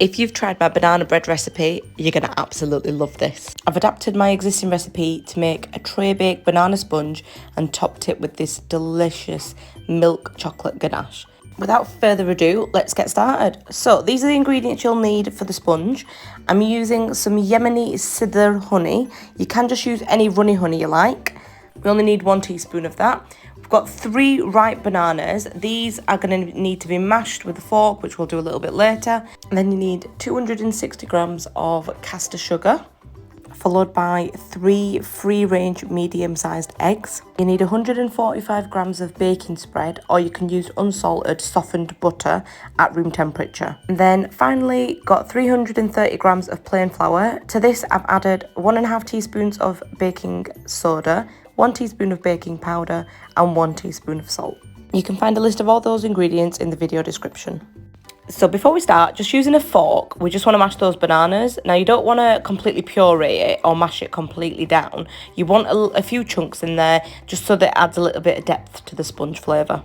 If you've tried my banana bread recipe, you're going to absolutely love this. I've adapted my existing recipe to make a tray baked banana sponge and topped it with this delicious milk chocolate ganache. Without further ado, let's get started. So these are the ingredients you'll need for the sponge. I'm using some Yemeni Sidr honey. You can just use any runny honey you like. We only need 1 teaspoon of that. We've got 3 ripe bananas. These are going to need to be mashed with a fork, which we'll do a little bit later. And then you need 260 grams of caster sugar, followed by 3 free-range medium-sized eggs. You need 145 grams of baking spread, or you can use unsalted softened butter at room temperature. And then finally got 330 grams of plain flour. To this I've added 1.5 teaspoons of baking soda, 1 teaspoon of baking powder and 1 teaspoon of salt. You can find a list of all those ingredients in the video description. So before we start, just using a fork, we just want to mash those bananas. Now you don't want to completely puree it or mash it completely down. You want a few chunks in there just so that it adds a little bit of depth to the sponge flavour.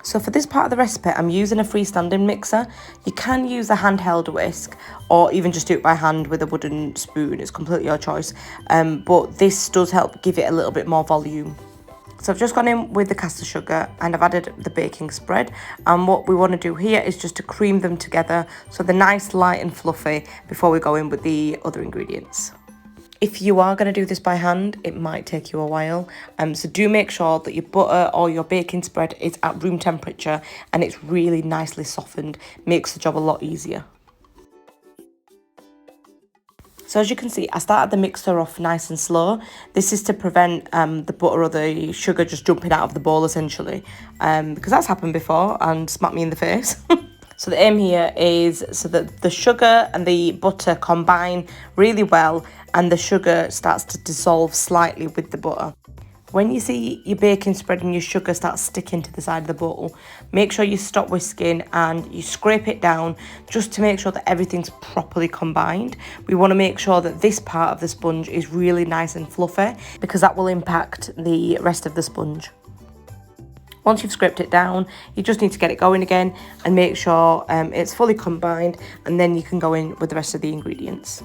So for this part of the recipe, I'm using a freestanding mixer. You can use a handheld whisk or even just do it by hand with a wooden spoon. It's completely your choice. But this does help give it a little bit more volume. So I've just gone in with the caster sugar and I've added the baking spread. And what we want to do here is just to cream them together so they're nice, light and fluffy before we go in with the other ingredients. If you are going to do this by hand, it might take you a while. So do make sure that your butter or your baking spread is at room temperature and it's really nicely softened. Makes the job a lot easier. So as you can see, I started the mixer off nice and slow. This is to prevent the butter or the sugar just jumping out of the bowl essentially. Because that's happened before and smacked me in the face. So the aim here is so that the sugar and the butter combine really well and the sugar starts to dissolve slightly with the butter. When you see your baking spread and your sugar start sticking to the side of the bowl, make sure you stop whisking and you scrape it down just to make sure that everything's properly combined. We want to make sure that this part of the sponge is really nice and fluffy because that will impact the rest of the sponge. Once you've scraped it down, you just need to get it going again and make sure it's fully combined, and then you can go in with the rest of the ingredients.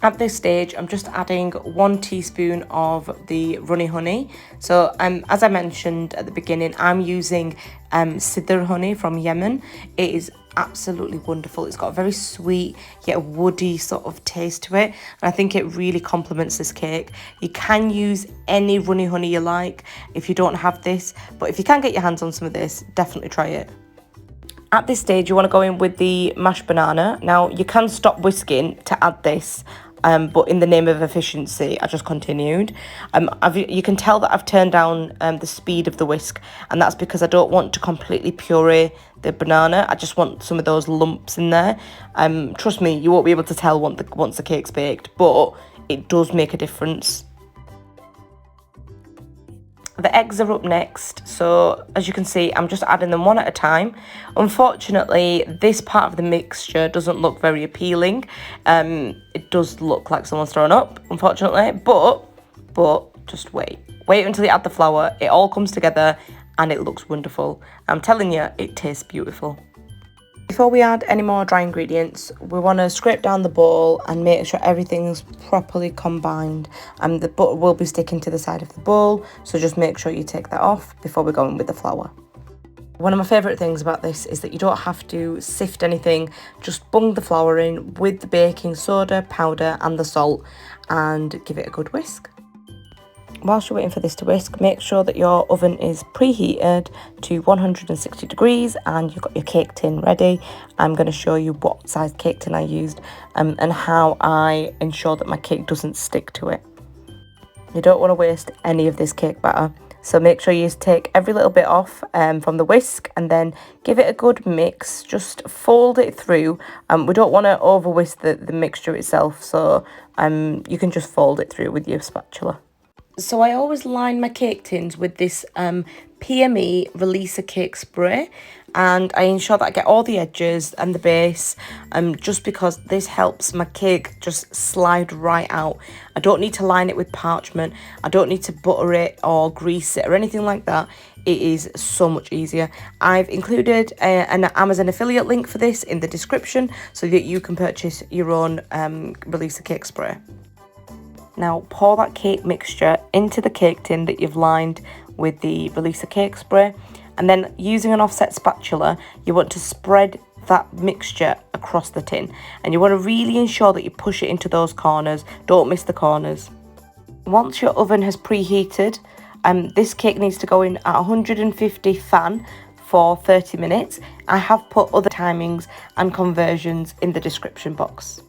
At this stage, I'm just adding 1 teaspoon of the runny honey. So as I mentioned at the beginning, I'm using Sidr honey from Yemen. It is absolutely wonderful. It's got a very sweet yet woody sort of taste to it, and I think it really complements this cake. You can use any runny honey you like if you don't have this, but if you can get your hands on some of this, definitely try it. At this stage, you want to go in with the mashed banana. Now, you can stop whisking to add this, but in the name of efficiency, I just continued. You can tell that I've turned down the speed of the whisk, and that's because I don't want to completely puree the banana. I just want some of those lumps in there. Trust me, you won't be able to tell once the cake's baked, but it does make a difference. The eggs are up next, so as you can see, I'm just adding them one at a time. Unfortunately, this part of the mixture doesn't look very appealing. It does look like someone's thrown up, unfortunately, but just wait. Wait until you add the flour. It all comes together and it looks wonderful. I'm telling you, it tastes beautiful. Before we add any more dry ingredients, we want to scrape down the bowl and make sure everything's properly combined. The butter will be sticking to the side of the bowl, so just make sure you take that off before we go in with the flour. One of my favourite things about this is that you don't have to sift anything, just bung the flour in with the baking soda, powder and the salt and give it a good whisk. Whilst you're waiting for this to whisk, make sure that your oven is preheated to 160 degrees and you've got your cake tin ready. I'm going to show you what size cake tin I used and how I ensure that my cake doesn't stick to it. You don't want to waste any of this cake batter, so make sure you take every little bit off from the whisk and then give it a good mix. Just fold it through. We don't want to over whisk the mixture itself, so you can just fold it through with your spatula. So I always line my cake tins with this PME Releaser cake spray, and I ensure that I get all the edges and the base, just because this helps my cake just slide right out. I don't need to line it with parchment. I don't need to butter it or grease it or anything like that. it is so much easier. I've included an Amazon affiliate link for this in the description so that you can purchase your own releaser cake spray. Now pour that cake mixture into the cake tin that you've lined with the releaser cake spray, and then using an offset spatula you want to spread that mixture across the tin, and you want to really ensure that you push it into those corners. Don't miss the corners. Once your oven has preheated, this cake needs to go in at 150 fan for 30 minutes. I have put other timings and conversions in the description box.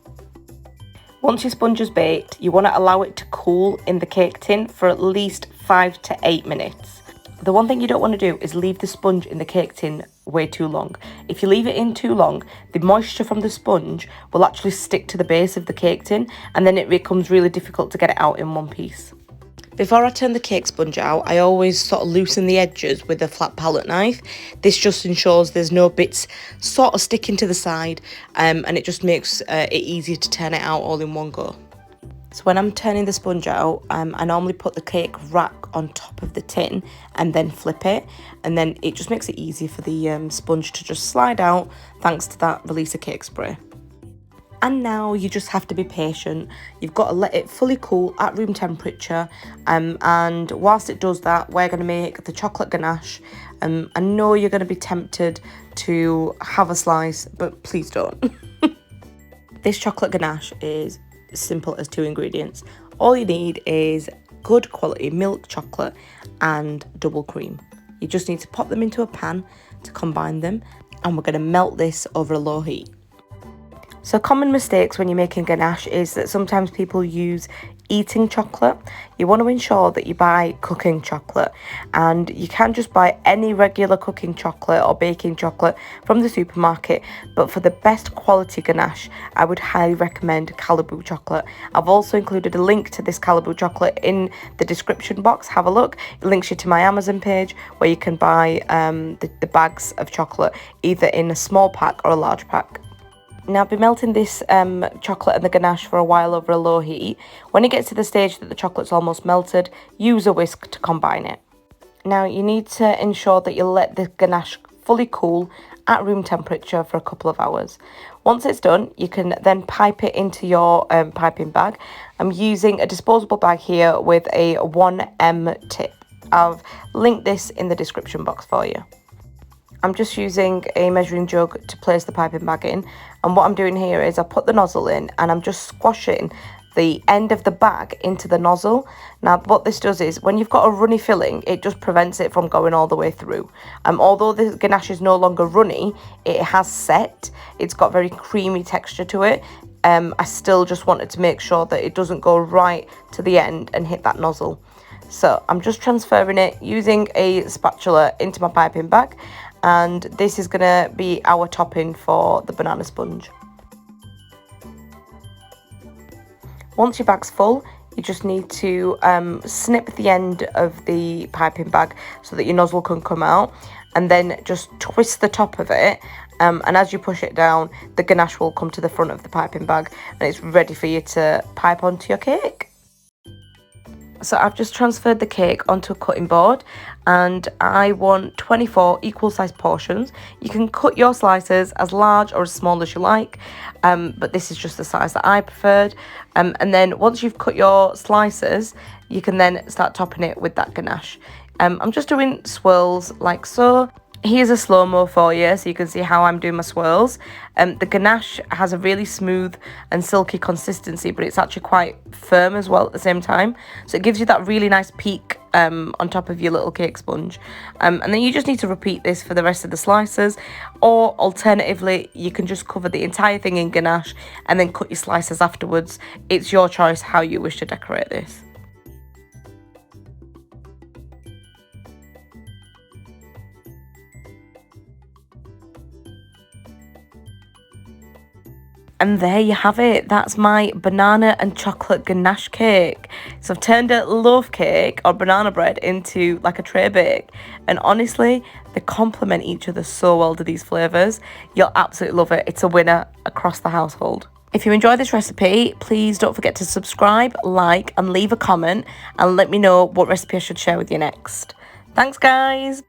Once your sponge is baked, you want to allow it to cool in the cake tin for at least 5 to 8 minutes. The one thing you don't want to do is leave the sponge in the cake tin way too long. If you leave it in too long, the moisture from the sponge will actually stick to the base of the cake tin, and then it becomes really difficult to get it out in one piece. Before I turn the cake sponge out, I always sort of loosen the edges with a flat palette knife. This just ensures there's no bits sort of sticking to the side, and it just makes it easier to turn it out all in one go. So when I'm turning the sponge out, I normally put the cake rack on top of the tin and then flip it, and then it just makes it easier for the sponge to just slide out thanks to that releaser cake spray. And now you just have to be patient. You've got to let it fully cool at room temperature, and whilst it does that, we're going to make the chocolate ganache. I know you're going to be tempted to have a slice, but please don't. This chocolate ganache is simple as 2 ingredients. All you need is good quality milk chocolate and double cream. You just need to pop them into a pan to combine them, and we're going to melt this over a low heat. So common mistakes when you're making ganache is that sometimes people use eating chocolate. You want to ensure that you buy cooking chocolate, and you can just buy any regular cooking chocolate or baking chocolate from the supermarket, but for the best quality ganache I would highly recommend Caribou chocolate. I've also included a link to this Caribou chocolate in the description box. Have a look. It links you to my Amazon page where you can buy the bags of chocolate either in a small pack or a large pack. Now I've been melting this chocolate and the ganache for a while over a low heat. When it gets to the stage that the chocolate's almost melted, use a whisk to combine it. Now you need to ensure that you let the ganache fully cool at room temperature for a couple of hours. Once it's done, you can then pipe it into your piping bag. I'm using a disposable bag here with a 1M tip. I've linked this in the description box for you. I'm just using a measuring jug to place the piping bag in, and what I'm doing here is I put the nozzle in and I'm just squashing the end of the bag into the nozzle. Now what this does is when you've got a runny filling, it just prevents it from going all the way through. Although the ganache is no longer runny, it has set. It's got very creamy texture to it. I still just wanted to make sure that it doesn't go right to the end and hit that nozzle. So I'm just transferring it using a spatula into my piping bag, and this is going to be our topping for the banana sponge. Once your bag's full, you just need to snip the end of the piping bag so that your nozzle can come out, and then just twist the top of it, and as you push it down, the ganache will come to the front of the piping bag and it's ready for you to pipe onto your cake. So I've just transferred the cake onto a cutting board, and I want 24 equal sized portions. You can cut your slices as large or as small as you like, but this is just the size that I preferred. And then once you've cut your slices, you can then start topping it with that ganache. I'm just doing swirls like so. Here's a slow-mo for you so you can see how I'm doing my swirls. The ganache has a really smooth and silky consistency, but it's actually quite firm as well at the same time. So it gives you that really nice peak on top of your little cake sponge. And then you just need to repeat this for the rest of the slices. Or alternatively, you can just cover the entire thing in ganache and then cut your slices afterwards. It's your choice how you wish to decorate this. And there you have it. That's my banana and chocolate ganache cake. So I've turned a loaf cake or banana bread into like a tray bake. And honestly, they complement each other so well to these flavours. You'll absolutely love it. It's a winner across the household. If you enjoy this recipe, please don't forget to subscribe, like, and leave a comment. And let me know what recipe I should share with you next. Thanks, guys.